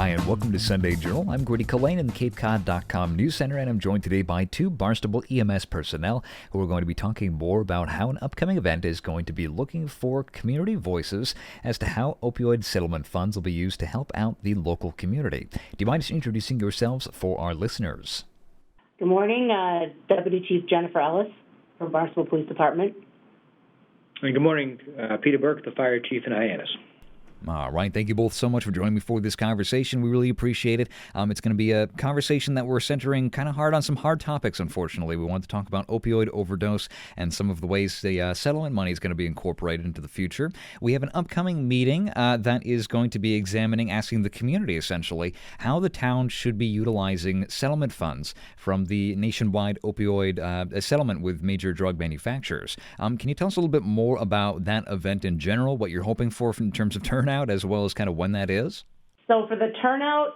Hi, and welcome to Sunday Journal. I'm Grady Collane in the CapeCod.com News Center, and I'm joined today by two Barnstable EMS personnel who are going to be talking more about how an upcoming event is going to be looking for community voices as to how opioid settlement funds will be used to help out the local community. Do you mind just introducing yourselves for our listeners? Good morning, Deputy Chief Jennifer Ellis from Barnstable Police Department. And good morning, Peter Burke, the Fire Chief in Hyannis. All right. Thank you both so much for joining me for this conversation. We really appreciate it. It's going to be a conversation that we're centering kind of hard on some hard topics, unfortunately. We want to talk about opioid overdose and some of the ways the settlement money is going to be incorporated into the future. We have an upcoming meeting that is going to be asking the community, essentially, how the town should be utilizing settlement funds from the nationwide opioid settlement with major drug manufacturers. Can you tell us a little bit more about that event in general, what you're hoping for in terms of turnout, as well as kind of when that is? So for the turnout,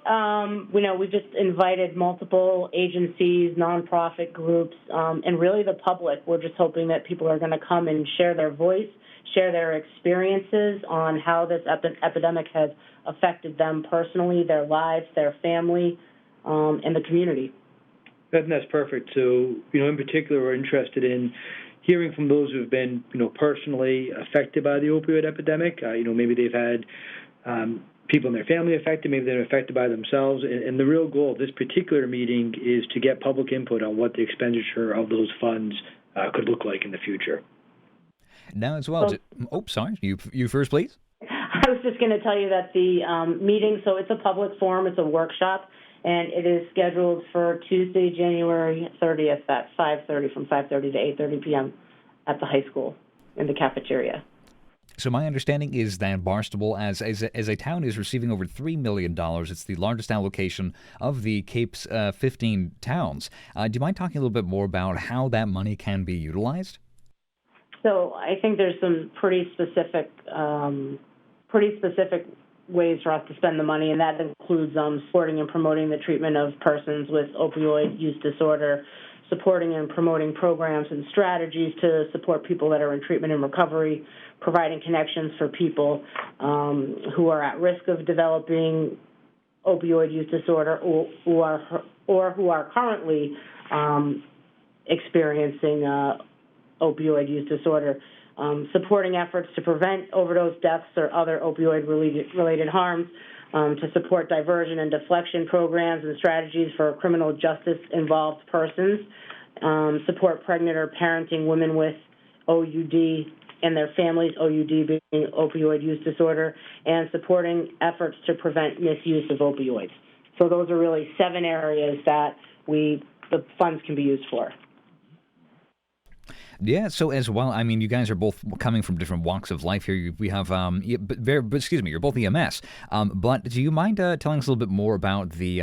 we just invited multiple agencies, nonprofit groups, and really the public. We're just hoping that people are going to come and share their voice, share their experiences on how this epidemic has affected them personally, their lives, their family, and the community. That's perfect. So, in particular, we're interested in hearing from those who have been, personally affected by the opioid epidemic. Maybe they've had people in their family affected, maybe they're affected by themselves. And the real goal of this particular meeting is to get public input on what the expenditure of those funds could look like in the future. Now, as well, sorry, you first, please. I was just going to tell you that the meeting, so it's a public forum, it's a workshop, and it is scheduled for Tuesday, January 30th at 5:30, from 5:30 to 8:30 p.m. at the high school in the cafeteria. So my understanding is that Barnstable, as a town, is receiving over $3 million. It's the largest allocation of the Cape's 15 towns. Do you mind talking a little bit more about how that money can be utilized? So I think there's some pretty specific ways for us to spend the money, and that includes supporting and promoting the treatment of persons with opioid use disorder, supporting and promoting programs and strategies to support people that are in treatment and recovery, providing connections for people who are at risk of developing opioid use disorder or who are currently experiencing opioid use disorder. Supporting efforts to prevent overdose deaths or other opioid-related harms, to support diversion and deflection programs and strategies for criminal justice-involved persons, support pregnant or parenting women with OUD and their families, OUD being opioid use disorder, and supporting efforts to prevent misuse of opioids. So those are really 7 areas that the funds can be used for. Yeah, so as well, I mean, you guys are both coming from different walks of life here. We have, you're both EMS. But do you mind telling us a little bit more about the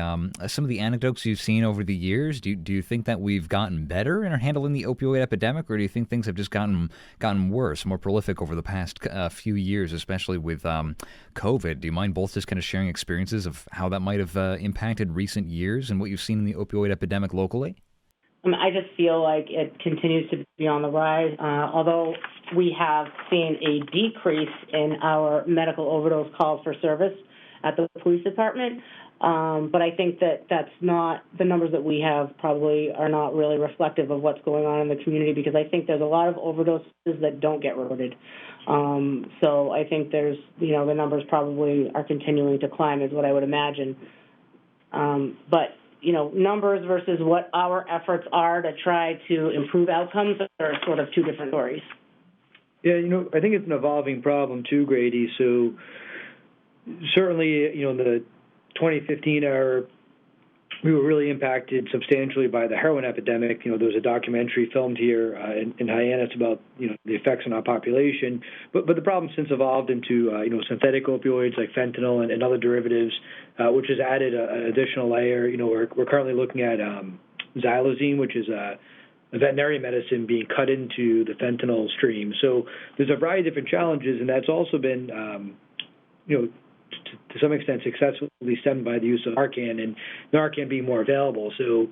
some of the anecdotes you've seen over the years? Do you think that we've gotten better in handling the opioid epidemic, or do you think things have just gotten worse, more prolific over the past few years, especially with COVID? Do you mind both just kind of sharing experiences of how that might have impacted recent years and what you've seen in the opioid epidemic locally? I just feel like it continues to be on the rise, although we have seen a decrease in our medical overdose calls for service at the police department. But I think that's not, the numbers that we have probably are not really reflective of what's going on in the community, because I think there's a lot of overdoses that don't get reported. So I think there's, the numbers probably are continuing to climb is what I would imagine. But numbers versus what our efforts are to try to improve outcomes are sort of two different stories. Yeah, I think it's an evolving problem too, Grady. So certainly, in the 2015 era, we were really impacted substantially by the heroin epidemic. There was a documentary filmed here in Hyannis about the effects on our population. But the problem since evolved into synthetic opioids like fentanyl and other derivatives, which has added an additional layer. We're currently looking at xylazine, which is a veterinary medicine being cut into the fentanyl stream. So there's a variety of different challenges, and that's also been to some extent successfully stemmed by the use of Narcan and Narcan being more available. So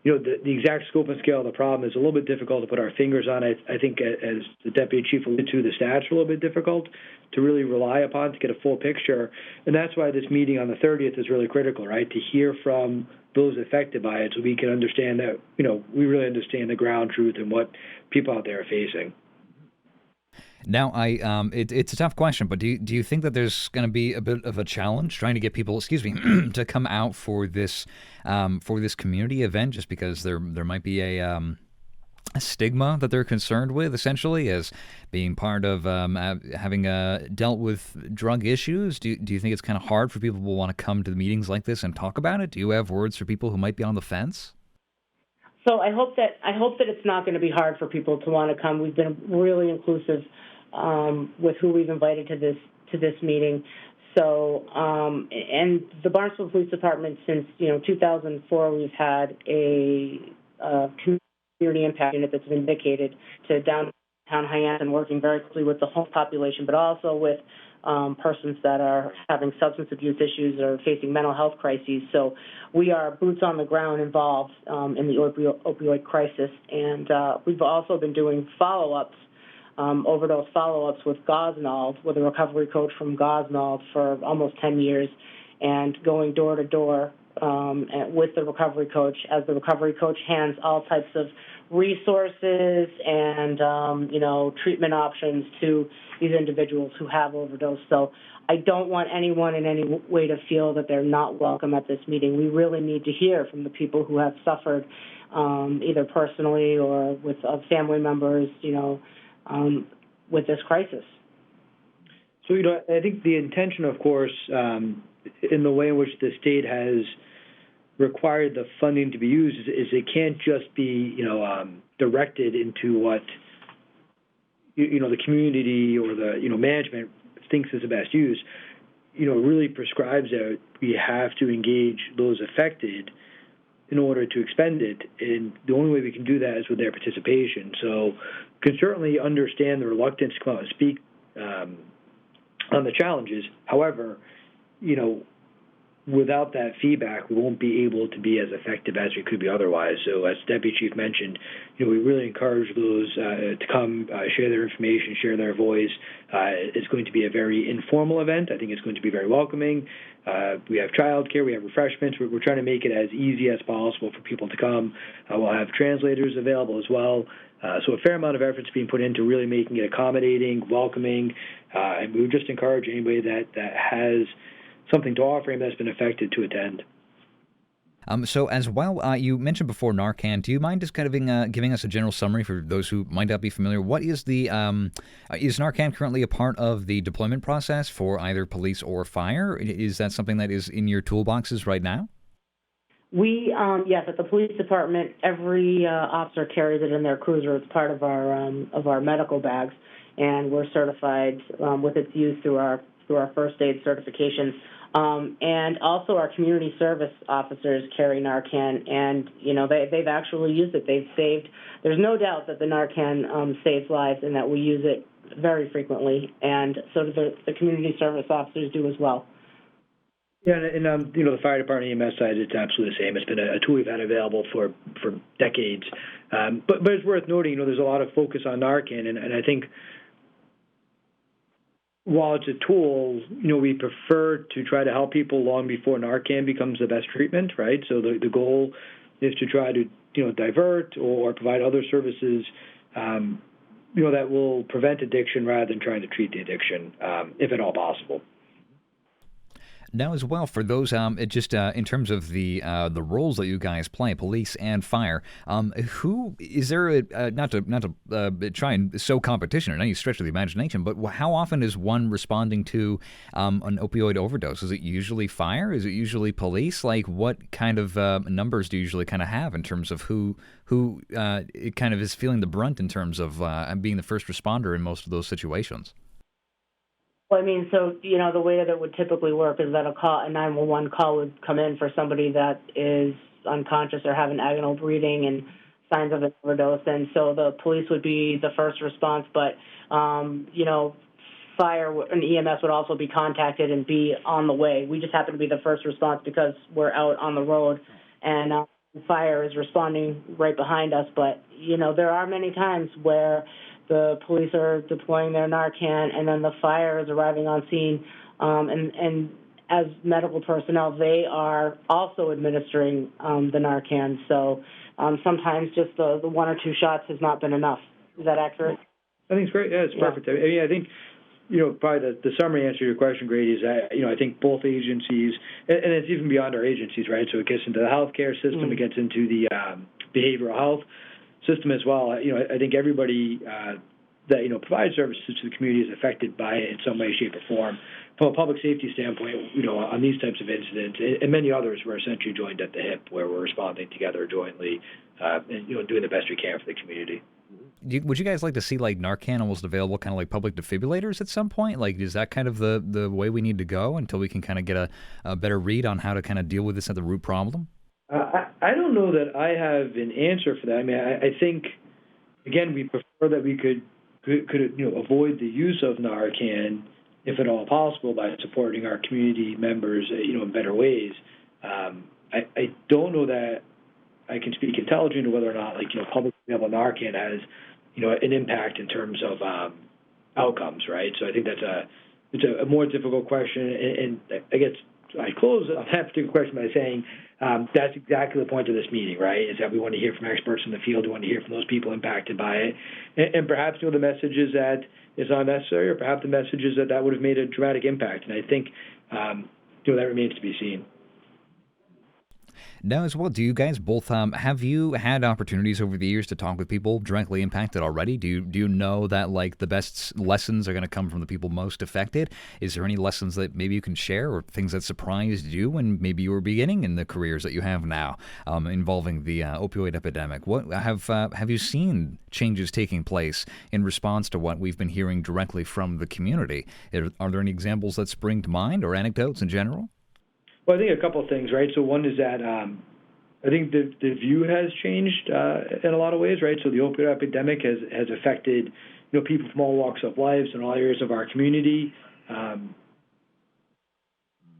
the exact scope and scale of the problem is a little bit difficult to put our fingers on. I think, as the deputy chief alluded to, the stats are a little bit difficult to really rely upon to get a full picture. And that's why this meeting on the 30th is really critical, right, to hear from those affected by it so we can understand that, we really understand the ground truth and what people out there are facing. Now, it's a tough question, but do you think that there's going to be a bit of a challenge trying to get people, to come out for this community event, just because there might be a stigma that they're concerned with, essentially, as being part of having dealt with drug issues? Do you think it's kind of hard for people who want to come to the meetings like this and talk about it? Do you have words for people who might be on the fence? So I hope that it's not going to be hard for people to want to come. We've been really inclusive with who we've invited to this meeting. So and the Barnstable Police Department, since 2004, we've had a community impact unit that's been dedicated to downtown Hyannis and working very closely with the whole population, but also with persons that are having substance abuse issues or facing mental health crises. So we are boots on the ground involved in the opioid crisis, and we've also been doing follow-ups, overdose follow-ups with Gosnold, with a recovery coach from Gosnold for almost 10 years, and going door to door with the recovery coach, as the recovery coach hands all types of resources and treatment options to these individuals who have overdosed. So I don't want anyone in any way to feel that they're not welcome at this meeting. We really need to hear from the people who have suffered, either personally or with family members, with this crisis. So, I think the intention, of course, in the way in which the state has required the funding to be used is it can't just be, directed into what, the community or the, management thinks is the best use. Really prescribes that we have to engage those affected in order to expend it. And the only way we can do that is with their participation. So can certainly understand the reluctance to come out and speak on the challenges. However, without that feedback, we won't be able to be as effective as we could be otherwise. So as Deputy Chief mentioned, we really encourage those to come, share their information, share their voice. It's going to be a very informal event. I think it's going to be very welcoming. We have childcare, we have refreshments. We're trying to make it as easy as possible for people to come. We'll have translators available as well. So a fair amount of effort is being put into really making it accommodating, welcoming, and we would just encourage anybody that has something to offer him that's been affected to attend. So as well, you mentioned before Narcan. Do you mind just kind of giving us a general summary for those who might not be familiar? What is the is Narcan currently a part of the deployment process for either police or fire? Is that something that is in your toolboxes right now? We yes, at the police department, every officer carries it in their cruiser. It's part of our medical bags, and we're certified with its use through our first aid certifications. And also our community service officers carry Narcan, and they've actually used it. There's no doubt that the Narcan saves lives, and that we use it very frequently, and so do the community service officers do as well. Yeah, and the fire department EMS side, it's absolutely the same. It's been a tool we've had available for decades. But it's worth noting, there's a lot of focus on Narcan, and I think while it's a tool, we prefer to try to help people long before Narcan becomes the best treatment, right? So the goal is to try to, divert or provide other services, that will prevent addiction rather than trying to treat the addiction, if at all possible. Now, as well, for those, in terms of the roles that you guys play, police and fire, who is there? Not to try and sow competition in any stretch of the imagination, but how often is one responding to an opioid overdose? Is it usually fire? Is it usually police? Like, what kind of numbers do you usually kind of have in terms of who it kind of is feeling the brunt in terms of being the first responder in most of those situations? Well, so, the way that it would typically work is that a 911 call would come in for somebody that is unconscious or having agonal breathing and signs of an overdose, and so the police would be the first response, but, fire and EMS would also be contacted and be on the way. We just happen to be the first response because we're out on the road, and fire is responding right behind us. But, there are many times where the police are deploying their Narcan and then the fire is arriving on scene. And as medical personnel, they are also administering the Narcan. So sometimes just the one or two shots has not been enough. Is that accurate? I think it's great. Yeah, it's perfect. I mean, I think, probably the summary answer to your question, Grady, is that, I think both agencies, and it's even beyond our agencies, right? So it gets into the healthcare system, it gets into the behavioral health system as well. I think everybody that, provides services to the community is affected by it in some way, shape, or form. From a public safety standpoint, on these types of incidents, and many others, we're essentially joined at the hip, where we're responding together jointly, and, doing the best we can for the community. Would you guys like to see like Narcan almost available, kind of like public defibrillators at some point? Like, is that kind of the way we need to go until we can kind of get a better read on how to kind of deal with this at the root problem? I don't know that I have an answer for that. I mean, I think, again, we prefer that we could avoid the use of Narcan, if at all possible, by supporting our community members, in better ways. I don't know that I can speak intelligently to whether or not, public available Narcan has, an impact in terms of outcomes, right? So I think it's a more difficult question, and I guess I close on that particular question by saying that's exactly the point of this meeting, right? Is that we want to hear from experts in the field, we want to hear from those people impacted by it, and perhaps the message is that it's unnecessary, or perhaps the message is that would have made a dramatic impact, and I think that remains to be seen. Now, as well, do you guys both have you had opportunities over the years to talk with people directly impacted already? Do you know that like the best lessons are going to come from the people most affected? Is there any lessons that maybe you can share, or things that surprised you when maybe you were beginning in the careers that you have now involving the opioid epidemic? What have you seen changes taking place in response to what we've been hearing directly from the community? Are there any examples that spring to mind, or anecdotes in general? Well, I think a couple of things, right? So one is that I think the view has changed in a lot of ways, right? So the opioid epidemic has affected, people from all walks of life and all areas of our community.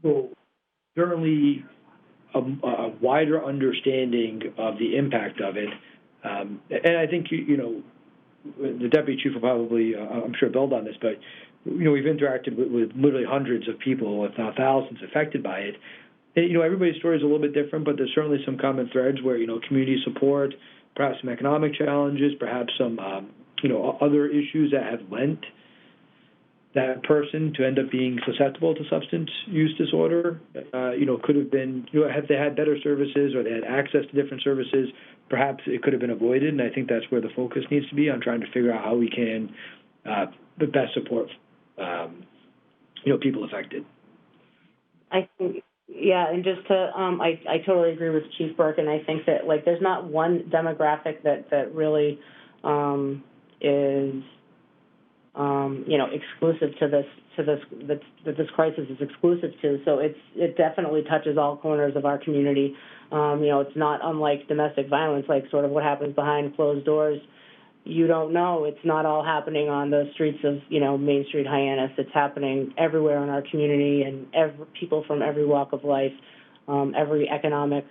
So certainly a wider understanding of the impact of it. And I think, the deputy chief will probably, I'm sure, build on this, but we've interacted with literally hundreds of people, if not thousands, affected by it. And, everybody's story is a little bit different, but there's certainly some common threads where, community support, perhaps some economic challenges, perhaps some, other issues that have lent that person to end up being susceptible to substance use disorder, could have been, had they had better services or they had access to different services, perhaps it could have been avoided. And I think that's where the focus needs to be, on trying to figure out how we can the best support people affected. I think, and just to, I totally agree with Chief Burke, and I think that there's not one demographic that really is exclusive to this that this crisis is exclusive to. So it definitely touches all corners of our community. It's not unlike domestic violence, like sort of what happens behind closed doors. You don't know. It's not all happening on the streets of, Main Street, Hyannis. It's happening everywhere in our community, and people from every walk of life, every economic,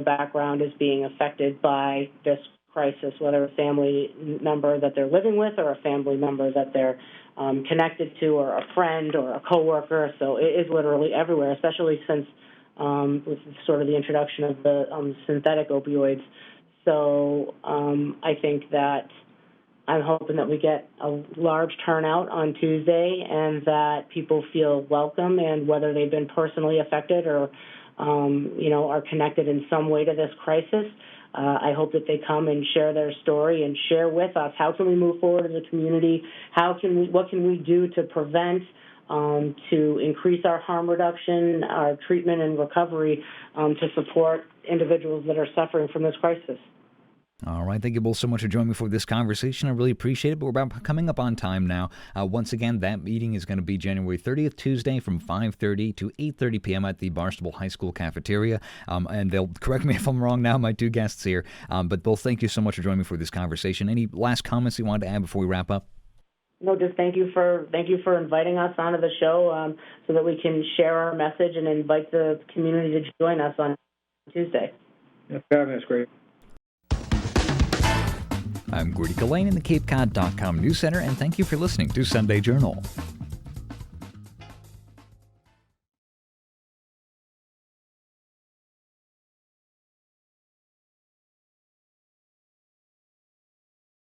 background is being affected by this crisis, whether a family member that they're living with or a family member that they're connected to, or a friend or a coworker. So it is literally everywhere, especially since with sort of the introduction of the synthetic opioids. So I think that I'm hoping that we get a large turnout on Tuesday, and that people feel welcome, and whether they've been personally affected or, are connected in some way to this crisis, I hope that they come and share their story and share with us, how can we move forward as a community? What can we do to prevent, to increase our harm reduction, our treatment and recovery, to support individuals that are suffering from this crisis? All right. Thank you both so much for joining me for this conversation. I really appreciate it, but we're about coming up on time now. Once again, that meeting is going to be January 30th, Tuesday, from 5:30 to 8:30 p.m. at the Barnstable High School cafeteria. And they'll correct me if I'm wrong now, my two guests here. But both, thank you so much for joining me for this conversation. Any last comments you wanted to add before we wrap up? No, just thank you for inviting us onto the show, so that we can share our message and invite the community to join us on Tuesday. Yeah, for having us, great. I'm Gordy Gillane in the CapeCod.com News Center, and thank you for listening to Sunday Journal.